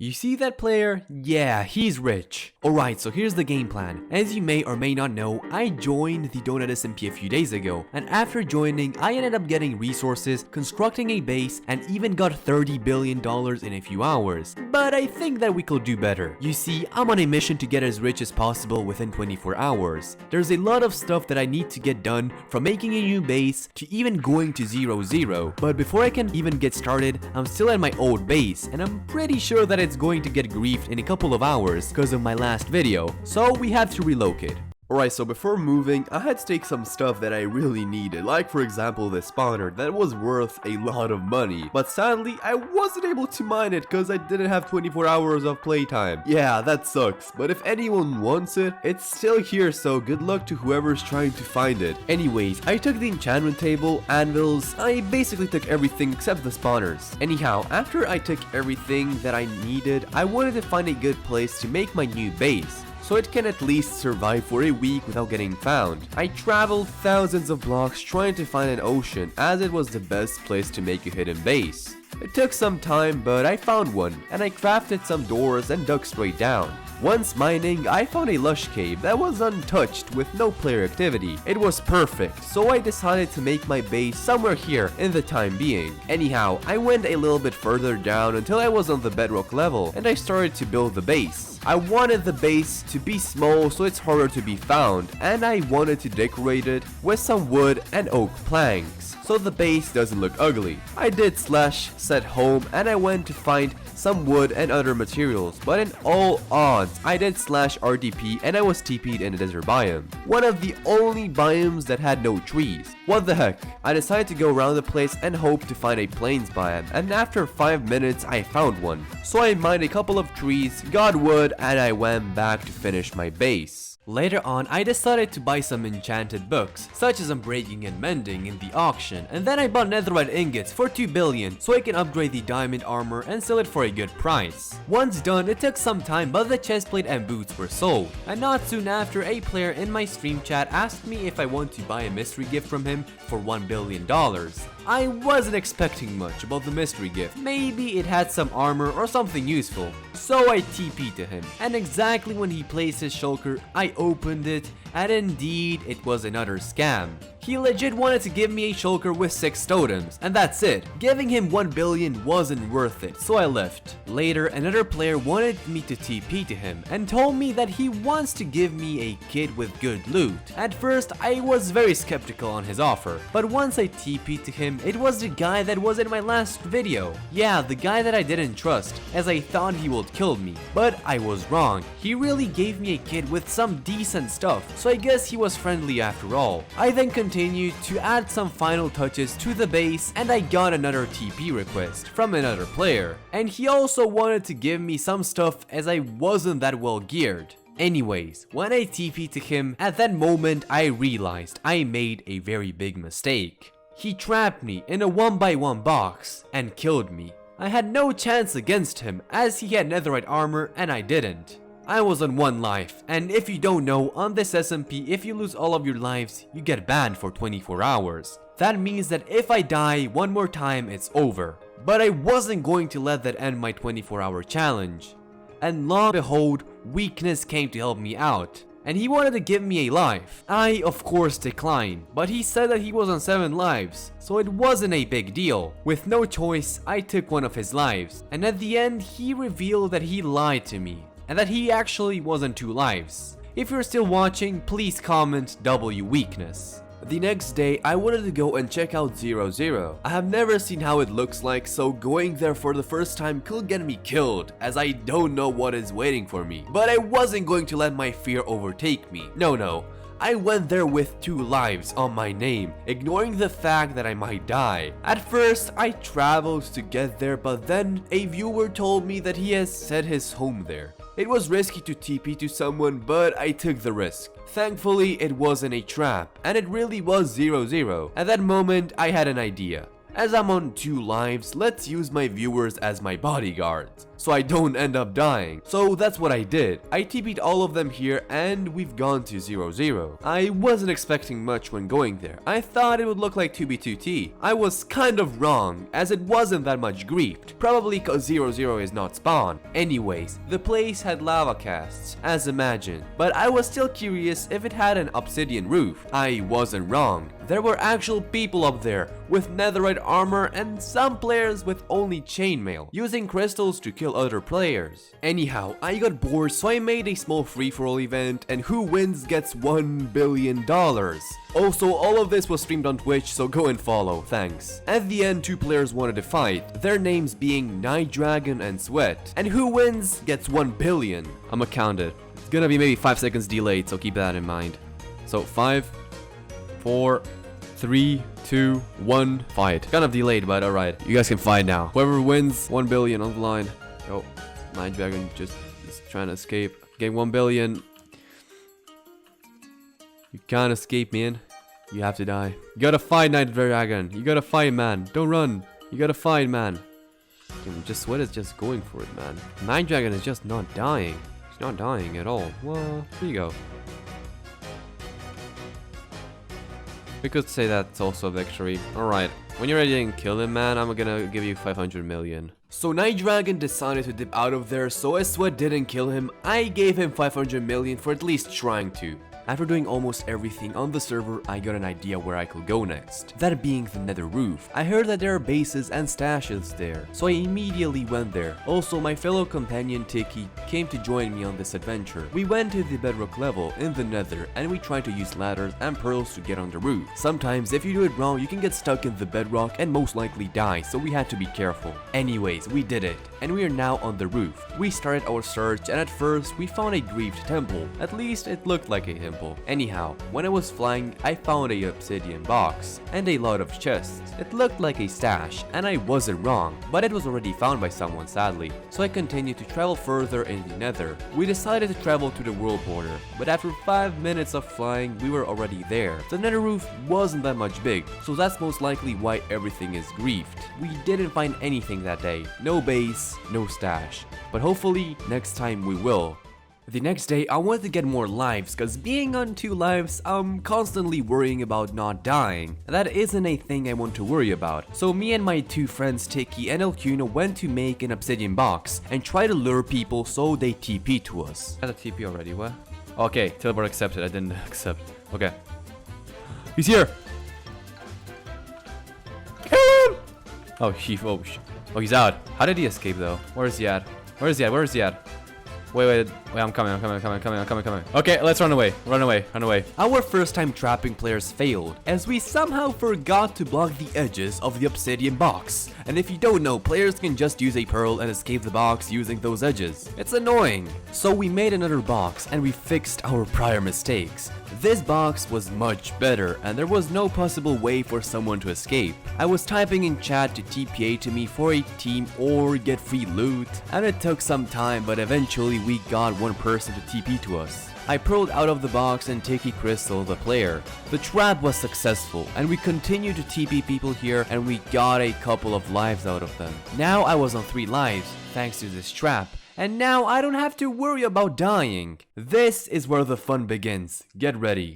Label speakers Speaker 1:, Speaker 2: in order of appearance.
Speaker 1: You see that player? Yeah, he's rich. Alright, so here's the game plan. As you may or may not know, I joined the DonutSMP a few days ago, and after joining, I ended up getting resources, constructing a base, and even got $30 billion in a few hours. But I think that we could do better. You see, I'm on a mission to get as rich as possible within 24 hours. There's a lot of stuff that I need to get done, from making a new base to even going to 0-0. But before I can even get started, I'm still at my old base, and I'm pretty sure that it's going to get griefed in a couple of hours because of my last video, so we have to relocate.
Speaker 2: Alright, so before moving, I had to take some stuff that I really needed, like for example the spawner that was worth a lot of money. But sadly, I wasn't able to mine it because I didn't have 24 hours of playtime. Yeah, that sucks, but if anyone wants it, it's still here, so good luck to whoever's trying to find it. Anyways, I took the enchantment table, anvils, I basically took everything except the spawners. Anyhow, after I took everything that I needed, I wanted to find a good place to make my new base, so it can at least survive for a week without getting found. I traveled thousands of blocks trying to find an ocean, as it was the best place to make a hidden base. It took some time, but I found one, and I crafted some doors and dug straight down. Once mining, I found a lush cave that was untouched with no player activity. It was perfect, so I decided to make my base somewhere here in the time being. Anyhow, I went a little bit further down until I was on the bedrock level, and I started to build the base. I wanted the base to be small so it's harder to be found, and I wanted to decorate it with some wood and oak planks, so the base doesn't look ugly. I did /set home and I went to find some wood and other materials, but in all odds, I did /RDP and I was TP'd in a desert biome. One of the only biomes that had no trees. What the heck? I decided to go around the place and hope to find a plains biome, and after 5 minutes I found one. So I mined a couple of trees, got wood, and I went back to finish my base.
Speaker 1: Later on, I decided to buy some enchanted books, such as Unbreaking and Mending, in the auction, and then I bought netherite ingots for 2 billion so I can upgrade the diamond armor and sell it for a good price. Once done, it took some time, but the chestplate and boots were sold, and not soon after, a player in my stream chat asked me if I want to buy a mystery gift from him for $1 billion. I wasn't expecting much about the mystery gift. Maybe it had some armor or something useful. So I TP'd to him, and exactly when he placed his shulker, I opened it, and indeed it was another scam. He legit wanted to give me a shulker with 6 totems, and that's it. Giving him 1 billion wasn't worth it, so I left. Later, another player wanted me to TP to him and told me that he wants to give me a kit with good loot. At first, I was very skeptical on his offer, but once I TP'd to him, it was the guy that was in my last video. Yeah, the guy that I didn't trust, as I thought he would kill me. But I was wrong. He really gave me a kit with some decent stuff, so I guess he was friendly after all. I then continued to add some final touches to the base, and I got another TP request from another player, and he also wanted to give me some stuff as I wasn't that well geared. Anyways, when I TP'd to him, at that moment I realized I made a very big mistake. He trapped me in a 1x1 box and killed me. I had no chance against him as he had netherite armor and I didn't. I was on 1 life, and if you don't know, on this SMP, if you lose all of your lives, you get banned for 24 hours. That means that if I die one more time, it's over. But I wasn't going to let that end my 24-hour challenge. And lo and behold, Weakness came to help me out, and he wanted to give me a life. I of course declined, but he said that he was on 7 lives, so it wasn't a big deal. With no choice, I took one of his lives, and at the end he revealed that he lied to me, and that he actually was on 2 lives. If you're still watching, please comment W Weakness. The next day, I wanted to go and check out 0-0. I have never seen how it looks like, so going there for the first time could get me killed, as I don't know what is waiting for me. But I wasn't going to let my fear overtake me. No. I went there with 2 lives on my name, ignoring the fact that I might die. At first, I traveled to get there, but then a viewer told me that he has set his home there. It was risky to TP to someone, but I took the risk. Thankfully, it wasn't a trap, and it really was 0-0. At that moment, I had an idea. As I'm on 2 lives, let's use my viewers as my bodyguards.
Speaker 2: so I don't end up dying. So that's what I did. I TP'd all of them here and we've gone to 0-0. I wasn't expecting much when going there. I thought it would look like 2b2t. I was kind of wrong, as it wasn't that much griefed, probably cause 0-0 is not spawn. Anyways, the place had lava casts, as imagined, but I was still curious if it had an obsidian roof. I wasn't wrong. There were actual people up there with netherite armor and some players with only chainmail, using crystals to kill other players. Anyhow, I got bored, so I made a small free-for-all event, and who wins gets $1 billion. Also, all of this was streamed on Twitch, so go and follow, thanks. At the end, 2 players wanted to fight, their names being Night Dragon and Sweat, and who wins gets 1 billion. I'ma count it. It's gonna be maybe 5 seconds delayed, so keep that in mind. So 5, 4, 3, 2, 1, fight. Kind of delayed, but alright. You guys can fight now. Whoever wins, 1 billion on the line. Yo, Night Dragon just is trying to escape. Getting 1 billion. You can't escape, man. You have to die. You gotta fight, Night Dragon. You gotta fight, man. Don't run. You gotta fight, man. Just Sweat is just going for it, man. Night Dragon is just not dying. He's not dying at all. Well, here you go. We could say that's also a victory. Alright, when you're ready to kill him, man, I'm gonna give you 500 million. So Night Dragon decided to dip out of there, so as Sweat didn't kill him, I gave him 500 million for at least trying to. After doing almost everything on the server, I got an idea where I could go next. That being the nether roof. I heard that there are bases and stashes there, so I immediately went there. Also, my fellow companion Tiki came to join me on this adventure. We went to the bedrock level in the nether and we tried to use ladders and pearls to get on the roof. Sometimes if you do it wrong, you can get stuck in the bedrock and most likely die, so we had to be careful. Anyways, we did it, and we are now on the roof. We started our search and at first we found a grieved temple. At least it looked like a temple. Anyhow, when I was flying, I found a obsidian box and a lot of chests. It looked like a stash, and I wasn't wrong, but it was already found by someone sadly. So I continued to travel further in the nether. We decided to travel to the world border, but after 5 minutes of flying, we were already there. The nether roof wasn't that much big, so that's most likely why everything is griefed. We didn't find anything that day. No base, no stash. But hopefully, next time we will. The next day, I wanted to get more lives, cause being on 2 lives, I'm constantly worrying about not dying. That isn't a thing I want to worry about. So me and my 2 friends Tiki and Elcuna went to make an obsidian box and try to lure people so they TP to us. I had a TP already, what? Okay, teleport accepted, I didn't accept. Okay. He's here! Kill him! Oh, he's out. How did he escape though? Where is he at? Where is he at? Wait, I'm coming. Okay, let's run away. Our first time trapping players failed, as we somehow forgot to block the edges of the obsidian box. And if you don't know, players can just use a pearl and escape the box using those edges. It's annoying. So we made another box and we fixed our prior mistakes. This box was much better and there was no possible way for someone to escape. I was typing in chat to TPA to me for a team or get free loot, and it took some time, but eventually we got one person to TP to us. I pearled out of the box and Tiki Crystal the player. The trap was successful and we continued to TP people here and we got a couple of lives out of them. Now I was on 3 lives thanks to this trap. And now I don't have to worry about dying. This is where the fun begins. Get ready.